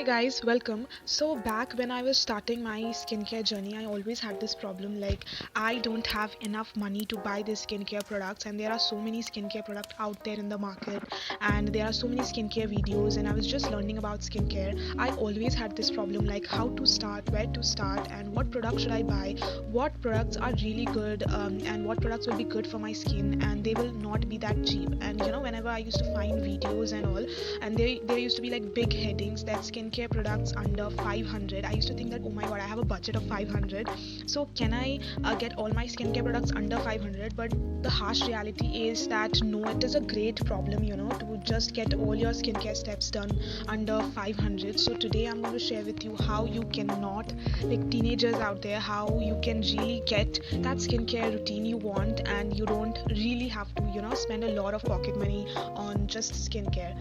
Hey guys, welcome. So back when I was starting my skincare journey, I always had this problem like I don't have enough money to buy these skincare products, and there are so many skincare products out there in the market, and there are so many skincare videos, and I was just learning about skincare. I always had this problem like how to start, where to start, and what products should I buy, what products are really good, and what products will be good for my skin, and they will not be that cheap. And whenever I used to find videos and all, and there used to be like big headings that skincare products under 500. I used to think that, oh my god, I have a budget of 500, so can I get all my skincare products under 500? But the harsh reality is that no, it is a great problem, to just get all your skincare steps done under 500. So today I'm going to share with you how you cannot, like teenagers out there, how you can really get that skincare routine you want, and you don't really have to spend a lot of pocket money on just skincare.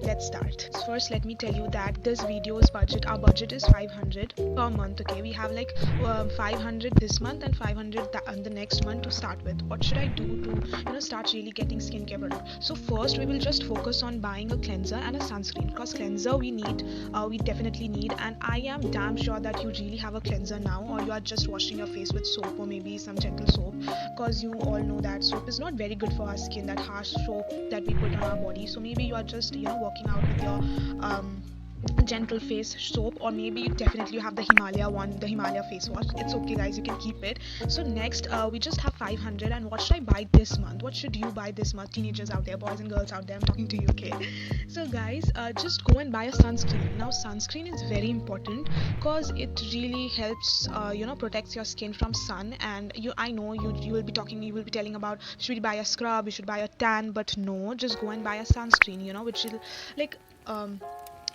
Let's start. First, let me tell you that this video's budget, our budget is 500 per month. Okay, we have like 500 this month and 500 the next month to start with. What should I do to start really getting skincare product? So first, we will just focus on buying a cleanser and a sunscreen, because cleanser we definitely need, and I am damn sure that you really have a cleanser now, or you are just washing your face with soap or maybe some gentle soap, because you all know that soap is not very good for our skin, that harsh soap that we put on our body. So maybe you are just working out with your gentle face soap, or maybe definitely you have the Himalaya one, the Himalaya face wash. It's okay guys, you can keep it. So next, we just have 500, and what should I buy this month? What should you buy this month, teenagers out there, boys and girls out there? I'm talking to you. Okay, so guys, just go and buy a sunscreen. Now sunscreen is very important because it really helps protects your skin from sun. And I know you will be telling about, should we buy a scrub, you should buy a tan, but no, just go and buy a sunscreen, which will like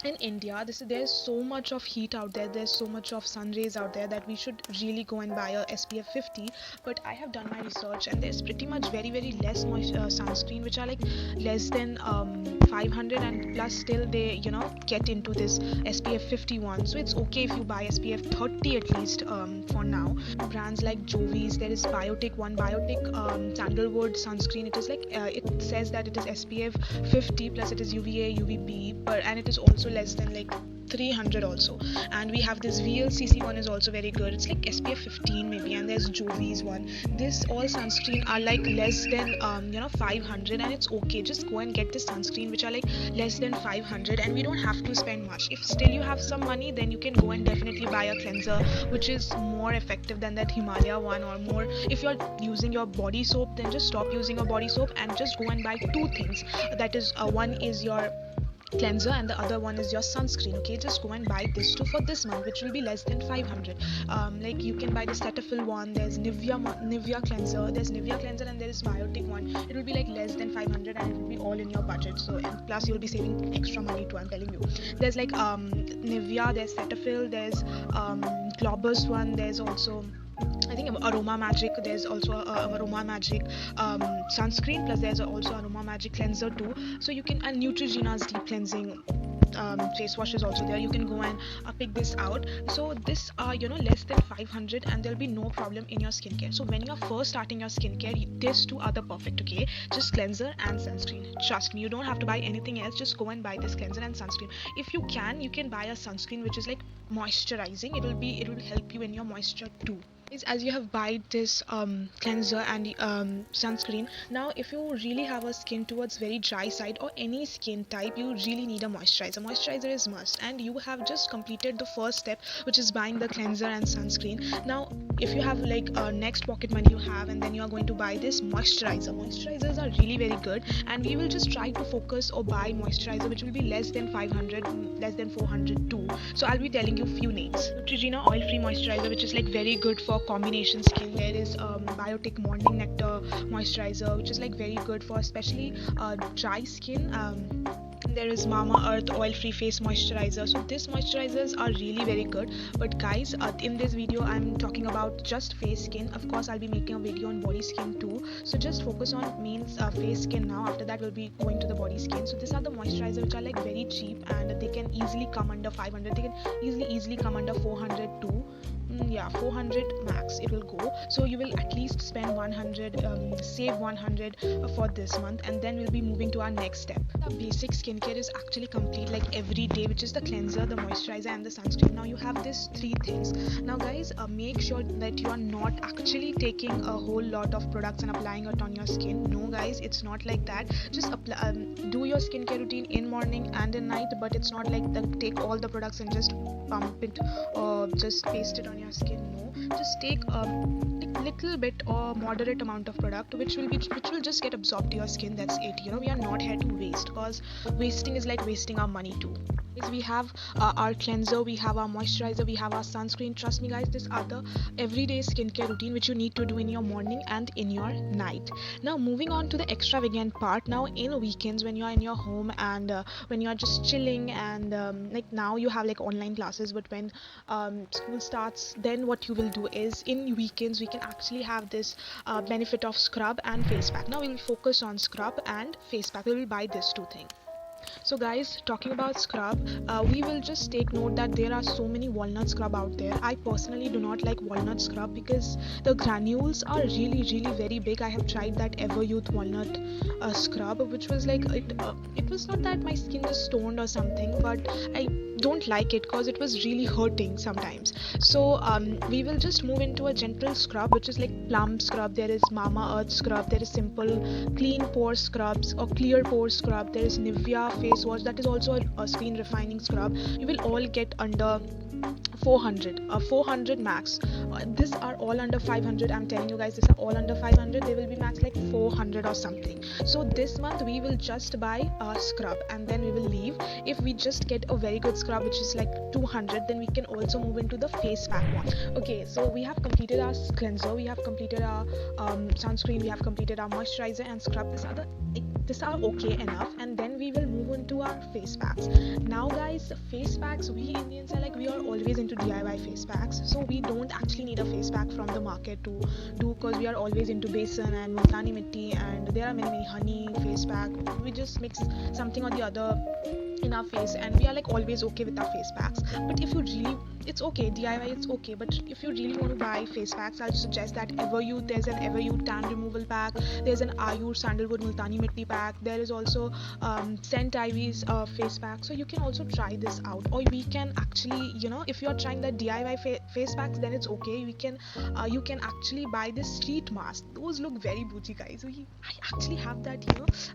in India, there's so much of heat out there, there's so much of sun rays out there, that we should really go and buy a SPF 50. But I have done my research, and there's pretty much very very less sunscreen which are like less than 500, and plus still they get into this SPF 51. So it's okay if you buy SPF 30 at least for now. Brands like Jovi's, there is Biotic sandalwood sunscreen. It is like it says that it is SPF 50 plus it is UVA UVB, and it is also less than like 300 also. And we have this VLCC one is also very good, it's like SPF 15 maybe. And there's Jovi's one. This all sunscreen are like less than 500, and it's okay, just go and get this sunscreen which are like less than 500, and we don't have to spend much. If still you have some money, then you can go and definitely buy a cleanser which is more effective than that Himalaya one, or more. If you're using your body soap, then just stop using your body soap and just go and buy two things. That is one is your cleanser and the other one is your sunscreen. Okay, just go and buy this two for this month, which will be less than 500. Like you can buy the Cetaphil one, there's Nivea cleanser, and there is Biotic one. It will be like less than 500, and it will be all in your budget. So, and plus you'll be saving extra money too, I'm telling you. There's like Nivea, there's Cetaphil, there's Globus one, there's also I think Aroma Magic. There's also Aroma Magic sunscreen, plus there's also Aroma Magic cleanser too. So you can, and Neutrogena's deep cleansing face wash is also there. You can go and pick this out. So this are less than 500, and there'll be no problem in your skincare. So when you're first starting your skincare, these two are the perfect. Okay, just cleanser and sunscreen. Trust me, you don't have to buy anything else. Just go and buy this cleanser and sunscreen. If you can buy a sunscreen which is like moisturizing. It will help you in your moisture too. As you have bought this cleanser and sunscreen, now if you really have a skin towards very dry side or any skin type, you really need a moisturizer is must, and you have just completed the first step, which is buying the cleanser and sunscreen. Now if you have like next pocket money you have, and then you are going to buy this moisturizers are really very good, and we will just try to focus or buy moisturizer which will be less than 500, less than 400 too. So I'll be telling you few names. Neutrogena oil free moisturizer, which is like very good for combination skin. There is Biotic Morning Nectar moisturizer, which is like very good for especially dry skin. There is Mama Earth oil free face moisturizer. So these moisturizers are really very good. But guys, in this video I'm talking about just face skin. Of course I'll be making a video on body skin too, so just focus on main face skin now. After that we'll be going to the body skin. So these are the moisturizers which are like very cheap, and they can easily come under 500. They can easily come under 400 too. yeah, 400 max it will go. So you will at least spend 100, save 100 for this month, and then we'll be moving to our next step. The basic skincare is actually complete, like every day, which is the cleanser, the moisturizer, and the sunscreen. Now you have these three things. Now guys, make sure that you are not actually taking a whole lot of products and applying it on your skin. No guys, it's not like that. Just apply, do your skincare routine in morning and in night, but it's not like that take all the products and just pump it or just paste it on your skin. No, just take little bit or moderate amount of product which will just get absorbed to your skin. That's it. We are not here to waste, because wasting is like wasting our money too. Is we have our cleanser, we have our moisturizer, we have our sunscreen. Trust me guys, this are the everyday skincare routine which you need to do in your morning and in your night. Now moving on to the extravagant part. Now in weekends, when you are in your home and when you are just chilling and like now you have like online classes, but when school starts, then what you will do is in weekends we can actually have this benefit of scrub and face pack. Now we will focus on scrub and face pack. We will buy these two things. So guys, talking about scrub, we will just take note that there are so many walnut scrub out there. I personally do not like walnut scrub because the granules are really very big. I have tried that Everyuth walnut scrub, which was like it was not that my skin just stoned or something, but I don't like it because it was really hurting sometimes. So we will just move into a gentle scrub, which is like plum scrub. There is Mamaearth scrub, there is simple clean pore scrubs or clear pore scrub, there is Nivea face wash, that is also a skin refining scrub. You will all get under 400 max. These are all under 500. I'm telling you guys, these are all under 500. They will be max like 400 or something. So this month we will just buy a scrub and then we will leave. If we just get a very good scrub which is like 200, then we can also move into the face pack one. Okay, so we have completed our cleanser, we have completed our sunscreen, we have completed our moisturizer and scrub. These are okay enough, and then we will move into our face packs. Now guys, face packs, we Indians are like, we are always into DIY face packs, so we don't actually need a face pack from the market to do, because we are always into besan and multani mitti, and there are many honey face pack. We just mix something or the other in our face and we are like always okay with our face packs. But if you really, it's okay, DIY it's okay, but if you really want to buy face packs, I'll suggest that Everyuth, there's an Everyuth tan removal pack, there's an Ayur sandalwood multani mitti pack, there is also Scent Ivy's face pack. So you can also try this out, or we can actually, if you are trying the DIY face packs, then it's okay. You can actually buy this street mask. Those look very bougie guys. I actually have that.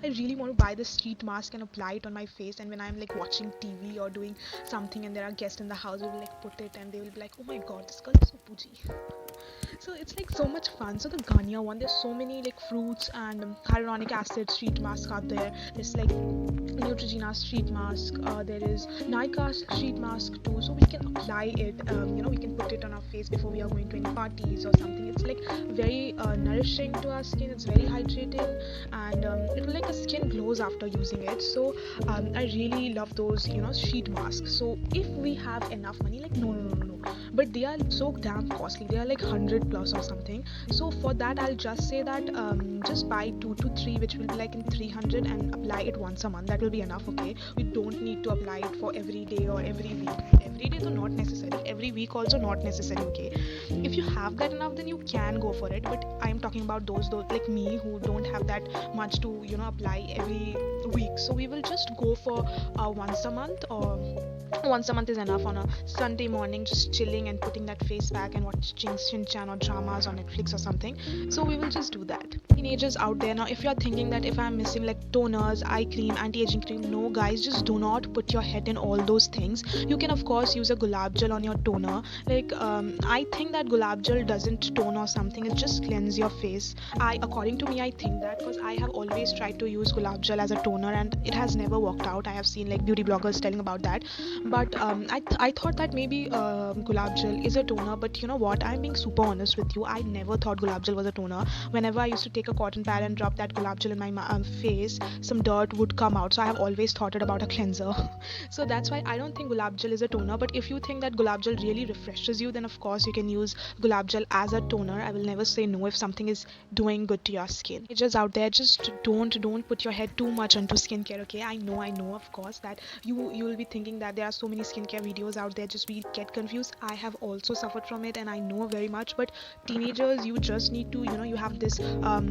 I really want to buy this street mask and apply it on my face, and when I'm like watching TV or doing something and there are guests in the house, we will like put it and they will be like, oh my god, this girl is so bougie. So it's like so much fun. So the Garnier one, there's so many like fruits and hyaluronic acid street mask out there. There's like Neutrogena street mask, there is Nykaa street mask too, so we can apply it, we can put it on our face before we are going to any parties or something. It's like very nourishing to our skin, it's very hydrating, and it will like the skin glows after using it. So I really love those sheet masks. So if we have enough money, like no, but they are so damn costly, they are like 100 plus or something. So for that I'll just say that just buy 2 to 3, which will be like in 300, and apply it once a month. That will be enough. Okay, we don't need to apply it for every day or every week. Every day though not necessary, every week also not necessary. Okay, if you have that enough, then you can go for it, but I'm talking about those like me who don't have that much to apply every week. So we will just go for once a month, or once a month is enough on a Sunday morning, just chilling and putting that face pack and watching Shin-chan or dramas on Netflix or something. So we will just do that. Teenagers out there, now if you are thinking that if I'm missing like toners, eye cream, anti-aging cream, no guys, just do not put your head in all those things. You can of course use a gulab gel on your toner. Like I think that gulab gel doesn't tone or something, it just cleanses your face. According to me, I think that, because I have always tried to use gulab gel as a toner and it has never worked out. I have seen like beauty bloggers telling about that, but I thought that maybe gulab gel is a toner. But you know what, I'm being super honest with you, I never thought gulab gel was a toner. Whenever I used to take a cotton pad and drop that gulab gel in my face, some dirt would come out. So I have always thought it about a cleanser. So that's why I don't think gulab gel is a toner. But if you think that gulab gel really refreshes you, then of course you can use gulab gel as a toner. I will never say no if something is doing good to your skin. It's just out there, just don't put your head too much onto skincare. Okay, I know of course that you will be thinking that there are so many skincare videos out there, just we get confused. I have also suffered from it and I know very much. But teenagers, you just need to, you have this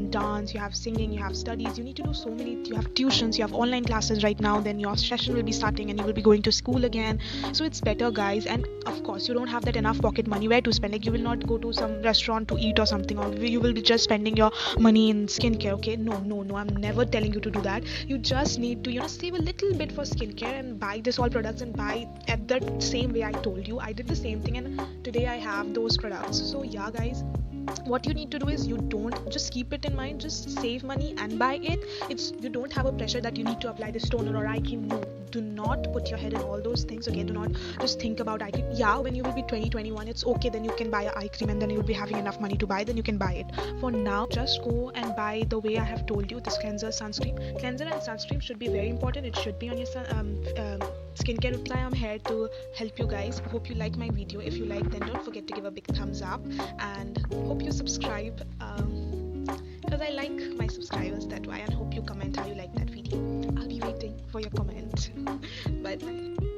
dance, you have singing, you have studies, you need to do so many, you have tuitions, you have online classes right now, then your session will be starting and you will be going to school again. So it's better, guys. And of course you don't have that enough pocket money where to spend. Like, you will not go to some restaurant to eat or something, or you will be just spending your money in skincare. Okay, no, I'm never telling you to do that. You just need to, save a little bit for skincare and buy this all products and buy at the same way I told you. I did the same thing and today I have those products. So yeah, guys, what you need to do is, you don't, just keep it in mind, just save money and buy it. It's, you don't have a pressure that you need to apply this toner or eye cream. No, do not put your head in all those things. Okay, do not just think about eye cream. Yeah, when you will be 2021, it's okay, then you can buy an eye cream and then you'll be having enough money to buy, then you can buy it. For now, just go and buy the way I have told you, this cleanser, sunscreen. Cleanser and sunscreen should be very important. It should be on your skincare routine. I am here to help you guys. Hope you like my video. If you like, then don't forget to give a big thumbs up and hope you subscribe, because I like my subscribers that way, and hope you comment how you like that video. I'll be waiting for your comment. Bye bye.